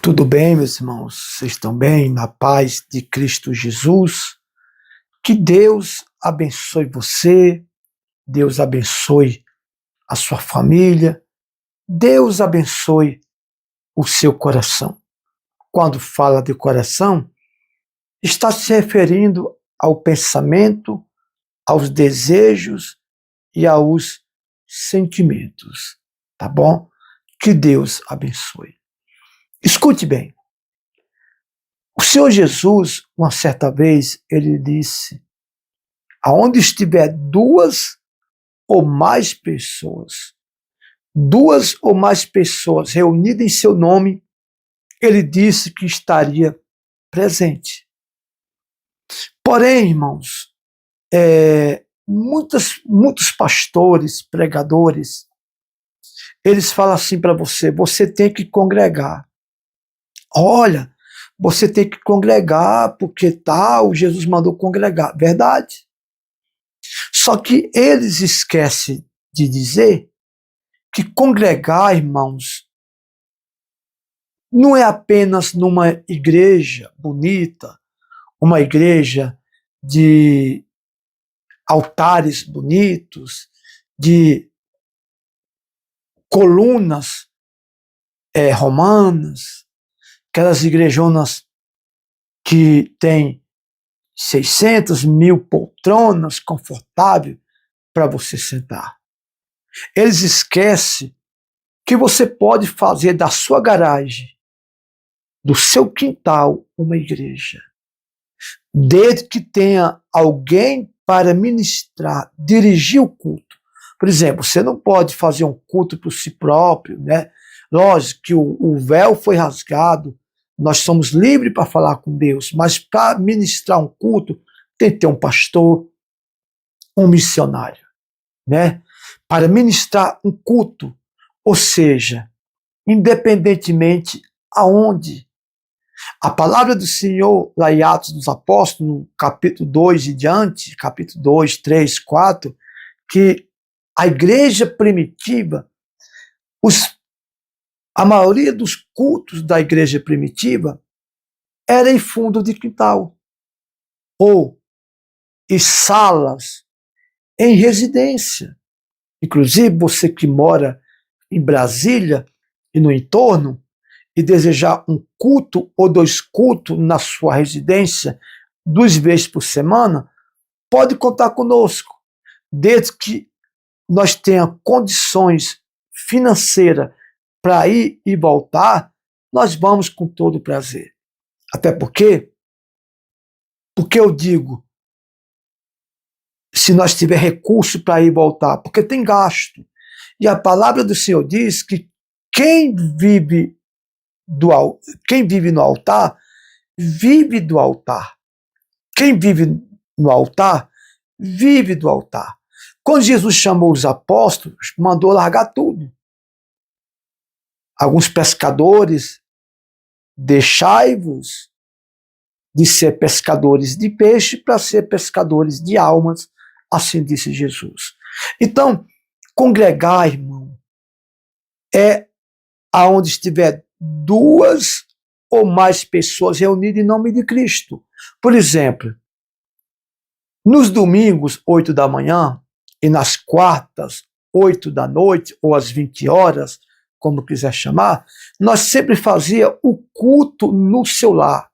Tudo bem, meus irmãos? Vocês estão bem? Na paz de Cristo Jesus? Que Deus abençoe você, Deus abençoe a sua família, Deus abençoe o seu coração. Quando fala de coração, está se referindo ao pensamento, aos desejos e aos sentimentos, tá bom? Que Deus abençoe. Escute bem. O Senhor Jesus, uma certa vez, ele disse: aonde estiver duas ou mais pessoas reunidas em seu nome, ele disse que estaria presente. Porém, irmãos, muitos pastores, pregadores, eles falam assim para você: você tem que congregar. Olha, você tem que congregar porque tal, Jesus mandou congregar. Verdade. Só que eles esquecem de dizer que congregar, irmãos, não é apenas numa igreja bonita, uma igreja de altares bonitos, de colunas romanas, aquelas igrejonas que têm 600.000 poltronas confortáveis para você sentar. Eles esquecem que você pode fazer da sua garagem, do seu quintal, uma igreja. Desde que tenha alguém para ministrar, dirigir o culto. Por exemplo, você não pode fazer um culto por si próprio, né? Lógico que o véu foi rasgado, nós somos livres para falar com Deus, mas para ministrar um culto, tem que ter um pastor, um missionário, né? Para ministrar um culto, ou seja, independentemente aonde. A palavra do Senhor, lá em Atos dos Apóstolos, no capítulo 2 e diante, capítulo 2, 3, 4, que a igreja primitiva, a maioria dos cultos da igreja primitiva era em fundo de quintal, ou em salas, em residência. Inclusive, você que mora em Brasília e no entorno, e desejar um culto ou 2 cultos na sua residência 2 vezes por semana, pode contar conosco, desde que nós tenhamos condições financeiras para ir e voltar, nós vamos com todo prazer. Até porque eu digo, se nós tiver recurso para ir e voltar, porque tem gasto. E a palavra do Senhor diz que quem vive no altar, vive do altar. Quem vive no altar, vive do altar. Quando Jesus chamou os apóstolos, mandou largar tudo. Alguns pescadores, deixai-vos de ser pescadores de peixe para ser pescadores de almas, assim disse Jesus. Então, congregar, irmão, é aonde estiver 2 ou mais pessoas reunidas em nome de Cristo. Por exemplo, nos domingos, 8 da manhã, e nas quartas, 8 da noite, ou às 20 horas, como quiser chamar, nós sempre fazia o culto no seu lar,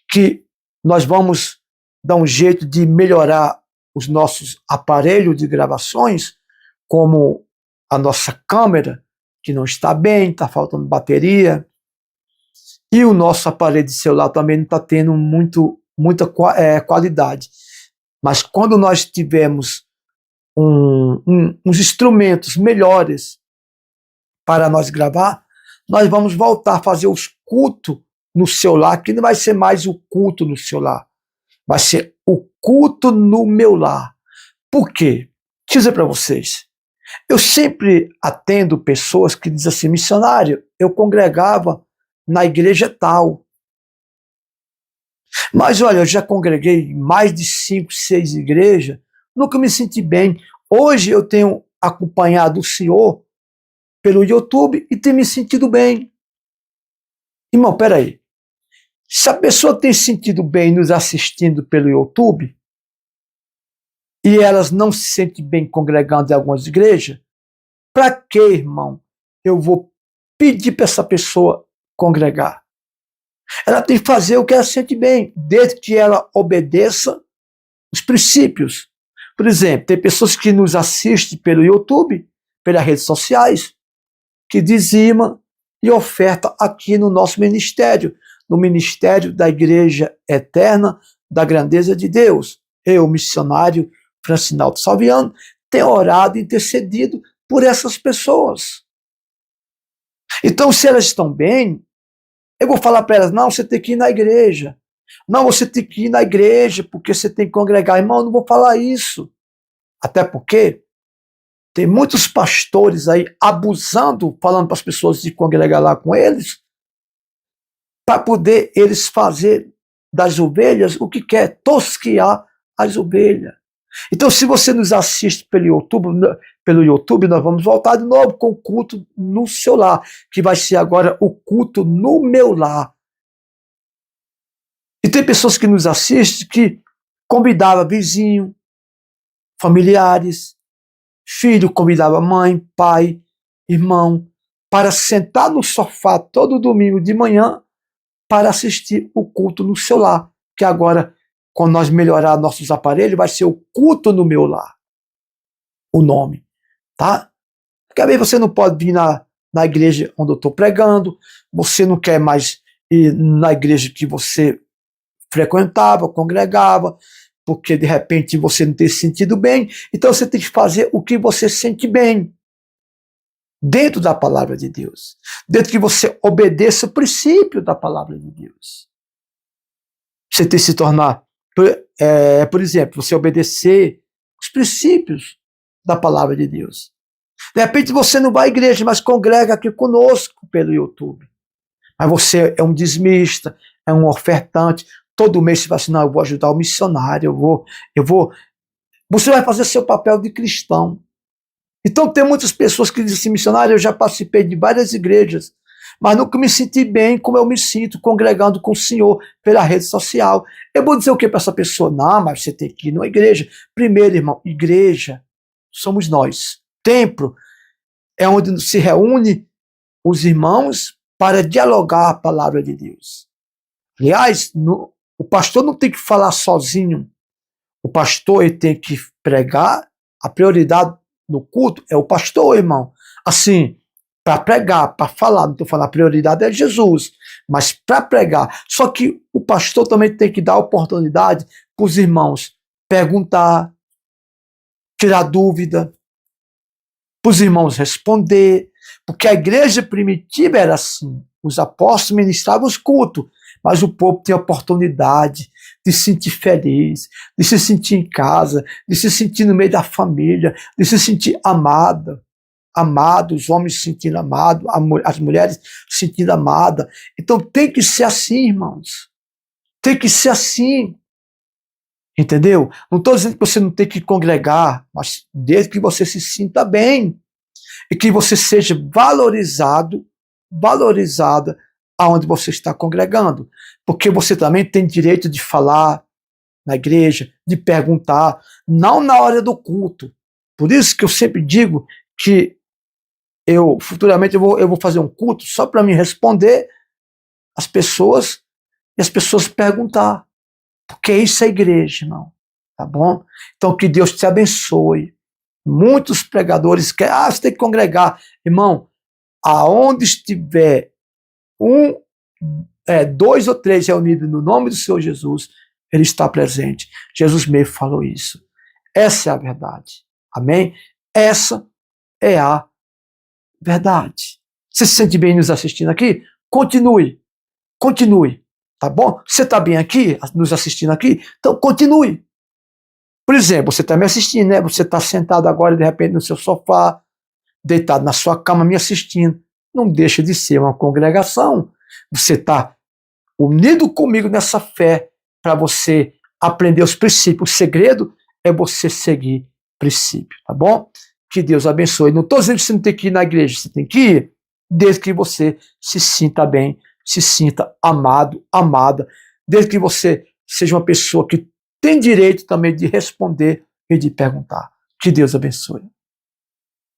que nós vamos dar um jeito de melhorar os nossos aparelhos de gravações, como a nossa câmera, que não está bem, está faltando bateria, e o nosso aparelho de celular também não está tendo muita qualidade. Mas quando nós tivermos uns instrumentos melhores para nós gravar, nós vamos voltar a fazer os cultos no celular, que não vai ser mais o culto no celular, vai ser o culto no meu lar. Por quê? Deixa eu dizer para vocês, eu sempre atendo pessoas que dizem assim: missionário, eu congregava na igreja tal, mas olha, eu já congreguei em mais de 5, 6 igrejas, nunca me senti bem. Hoje eu tenho acompanhado o Senhor pelo YouTube e tenho me sentido bem. Irmão, peraí. Se a pessoa tem sentido bem nos assistindo pelo YouTube, e elas não se sentem bem congregando em algumas igrejas, para que, irmão, eu vou pedir para essa pessoa congregar? Ela tem que fazer o que ela sente bem, desde que ela obedeça os princípios. Por exemplo, tem pessoas que nos assistem pelo YouTube, pelas redes sociais, que dizima e oferta aqui no nosso ministério, no ministério da Igreja Eterna da Grandeza de Deus. Eu, missionário Francinaldo Salviano, tenho orado e intercedido por essas pessoas. Então, se elas estão bem, eu vou falar para elas, não, você tem que ir na igreja. Não, você tem que ir na igreja porque você tem que congregar. Irmão, eu não vou falar isso. Até porque tem muitos pastores aí abusando, falando para as pessoas de congregar lá com eles, para poder eles fazer das ovelhas o que quer, tosquiar as ovelhas. Então, se você nos assiste pelo YouTube, nós vamos voltar de novo com o culto no seu lar, que vai ser agora o culto no meu lar. E tem pessoas que nos assistem que convidava vizinho, familiares, filho convidava mãe, pai, irmão, para sentar no sofá todo domingo de manhã para assistir o culto no seu lar, que agora, quando nós melhorar nossos aparelhos, vai ser o culto no meu lar. O nome, tá? Porque às vezes você não pode vir na igreja onde eu estou pregando, você não quer mais ir na igreja que você frequentava, congregava, porque de repente você não tem se sentido bem, então você tem que fazer o que você sente bem, dentro da palavra de Deus, dentro que você obedeça o princípio da palavra de Deus. Você tem que se tornar, por exemplo, você obedecer os princípios da palavra de Deus. De repente você não vai à igreja, mas congrega aqui conosco pelo YouTube. Mas você é um dizimista, é um ofertante. Todo mês você vai assim, não, eu vou ajudar o missionário, eu vou. Você vai fazer seu papel de cristão. Então tem muitas pessoas que dizem assim, missionário, eu já participei de várias igrejas, mas nunca me senti bem como eu me sinto congregando com o Senhor pela rede social. Eu vou dizer o que para essa pessoa? Não, mas você tem que ir numa igreja. Primeiro, irmão, igreja somos nós. Templo é onde se reúne os irmãos para dialogar a palavra de Deus. Aliás, o pastor não tem que falar sozinho. O pastor ele tem que pregar. A prioridade no culto é o pastor, irmão. Assim, para pregar, para falar, não estou falando, a prioridade é Jesus, mas para pregar. Só que o pastor também tem que dar oportunidade para os irmãos perguntar, tirar dúvida, para os irmãos responder, porque a igreja primitiva era assim. Os apóstolos ministravam os cultos, mas o povo tinha oportunidade de se sentir feliz, de se sentir em casa, de se sentir no meio da família, de se sentir amado, os homens se sentindo amados, as mulheres se sentindo amadas. Então tem que ser assim, irmãos. Tem que ser assim. Entendeu? Não estou dizendo que você não tem que congregar, mas desde que você se sinta bem e que você seja valorizada aonde você está congregando. Porque você também tem direito de falar na igreja, de perguntar, não na hora do culto. Por isso que eu sempre digo que futuramente eu vou fazer um culto só para me responder as pessoas e as pessoas perguntar. Porque isso é igreja, irmão. Tá bom? Então que Deus te abençoe. Muitos pregadores querem, você tem que congregar. Irmão, aonde estiver dois ou três reunidos no nome do Senhor Jesus, Ele está presente. Jesus mesmo falou isso. Essa é a verdade. Amém? Essa é a verdade. Você se sente bem nos assistindo aqui? Continue. Tá bom? Você está bem aqui, nos assistindo aqui? Então continue. Por exemplo, você está me assistindo, né? Você está sentado agora, de repente, no seu sofá, deitado na sua cama, me assistindo. Não deixa de ser uma congregação. Você está unido comigo nessa fé para você aprender os princípios. O segredo é você seguir princípio, tá bom? Que Deus abençoe. Não estou dizendo que você não tem que ir na igreja, você tem que ir desde que você se sinta bem, se sinta amado, amada, desde que você seja uma pessoa que tem direito também de responder e de perguntar. Que Deus abençoe.